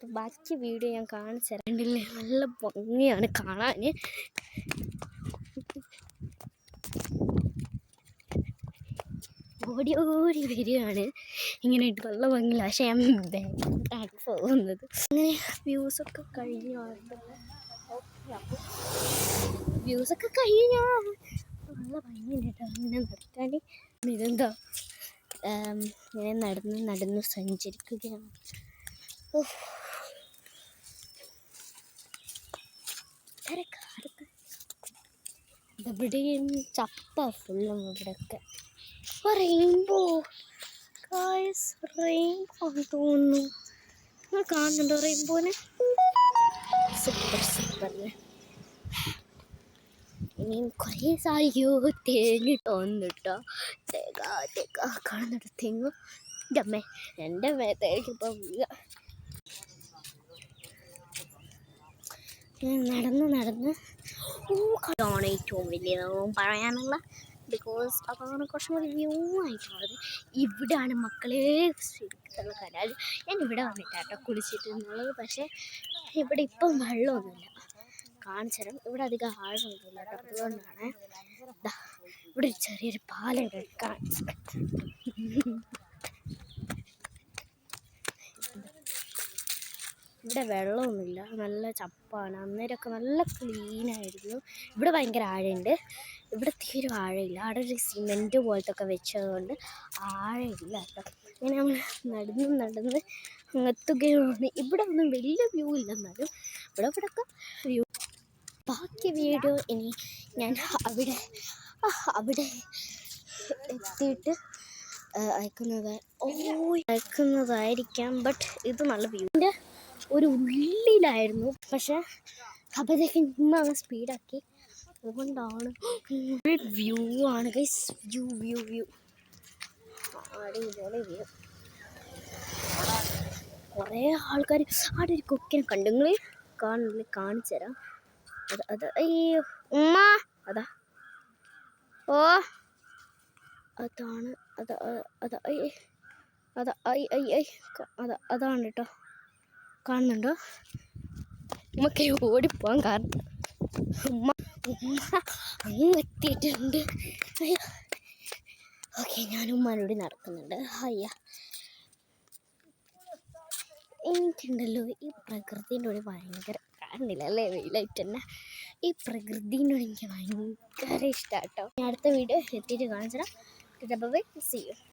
ബാക്കി വീഡിയോ ഞാൻ കാണിച്ചു തരണ്ടില്ലേ. നല്ല ഭംഗിയാണ് കാണാൻ. ഓടി ഓടി വരികയാണ് ഇങ്ങനെ ഇട്ട് നല്ല ഭംഗിയില്ല. പക്ഷെ ഞാൻ ബാക്കാണ് പോകുന്നത്. അങ്ങനെ വ്യൂസൊക്കെ കഴിഞ്ഞു. വ്യൂസൊക്കെ കഴിഞ്ഞോ? നല്ല ഭംഗിയുണ്ട് കേട്ടോ ഇങ്ങനെ നടക്കാൻ. ഇതെന്താ ഇങ്ങനെ നടന്ന് സഞ്ചരിക്കുകയാണ്. ഇവിടെയും ചപ്പ ഫുള്ളും ഇവിടെയൊക്കെ. റെയിൻബോ റെയിൻബോ തോന്നുന്നു. നിങ്ങൾ കാണുന്നുണ്ടോ റെയിൻബോനെ? Super super. ഇനിയും കുറേ സാരിയോ തേങ്ങിട്ട് വന്നിട്ടോ. തേങ്ങ കാണുന്നുണ്ട്. തെങ്ങ് എൻ്റെ മേത്തേക്ക് ഇപ്പം നടന്ന് അതാണ് ഏറ്റവും വലിയ പറയാനുള്ള. ബിക്കോസ് അതാണ് കുറച്ചും കൂടി വ്യൂ ആയിട്ടുള്ളത്. ഇവിടെയാണ് മക്കളെ ശരിക്കുള്ള കനാൽ. ഞാൻ ഇവിടെ വന്നിട്ടാട്ടോ കുളിച്ചിട്ടുള്ളത്. പക്ഷേ ഇവിടെ ഇപ്പം വെള്ളമൊന്നുമില്ല. കാണിച്ചു തരാം. ഇവിടെ അധികം ആഴമൊന്നുമില്ല കേട്ടോ. അതുകൊണ്ടാണ് ഇവിടെ ഒരു ചെറിയൊരു പാലം കാണിച്ചു. ഇവിടെ വെള്ളമൊന്നുമില്ല. നല്ല ചപ്പാണ്. അന്നേരമൊക്കെ നല്ല ക്ലീനായിരുന്നു. ഇവിടെ ഭയങ്കര ആഴമുണ്ട്. ഇവിടെ തീരെ ആഴമില്ല. അവിടെ ഒരു സിമെൻറ്റ് പോലത്തെ ഒക്കെ വെച്ചതുകൊണ്ട് ആഴമില്ല കേട്ടോ. ഇങ്ങനെ നമ്മൾ നടന്ന് എത്തുകയാണ്. ഇവിടെ ഒന്നും വലിയ വ്യൂ ഇല്ല. എന്നാലും ഇവിടെയൊക്കെ വ്യൂ. ബാക്കി വീഡിയോ ഇനി ഞാൻ അവിടെ എത്തിയിട്ട് അയക്കുന്നതായിരിക്കാം. ബട്ട് ഇത് നല്ല വ്യൂവിൻ്റെ ഒരു ഉള്ളിലായിരുന്നു. പക്ഷെ അപ്പോഴത്തേക്കും ഇന്നാണ് സ്പീഡാക്കി. അതുകൊണ്ടാണ് വ്യൂ ആണ് ഗൈസ്. വ്യൂ അടിപൊളി വ്യൂ. കുറേ ആൾക്കാർ. അവിടെ ഒരു കൊക്കിനെ കണ്ടു. നിങ്ങൾ കാണിച്ചു തരാം. അത് അയ്യോ ഉമ്മ അതാ. ഓ അതാണ് അതാണ് കേട്ടോ. കാണുന്നുണ്ടോ? ഉമ്മക്ക് ഓടിപ്പോവാൻ കാരണം ഉമ്മ അങ്ങ് എത്തിയിട്ടുണ്ട്. ഓക്കെ, ഞാൻ ഉമ്മാനോട് നടക്കുന്നുണ്ട്. എനിക്കുണ്ടല്ലോ ഈ പ്രകൃതിൻ്റെ ഭയങ്കര കാണുന്നില്ല അല്ലേ, വെയിലായിട്ട് തന്നെ. ഈ പ്രകൃതിൻ്റെ എനിക്ക് ഭയങ്കര ഇഷ്ടമാണ് കേട്ടോ. അടുത്ത വീഡിയോ എത്തിയിട്ട് കാണിച്ചു തരാം. Bye, see U.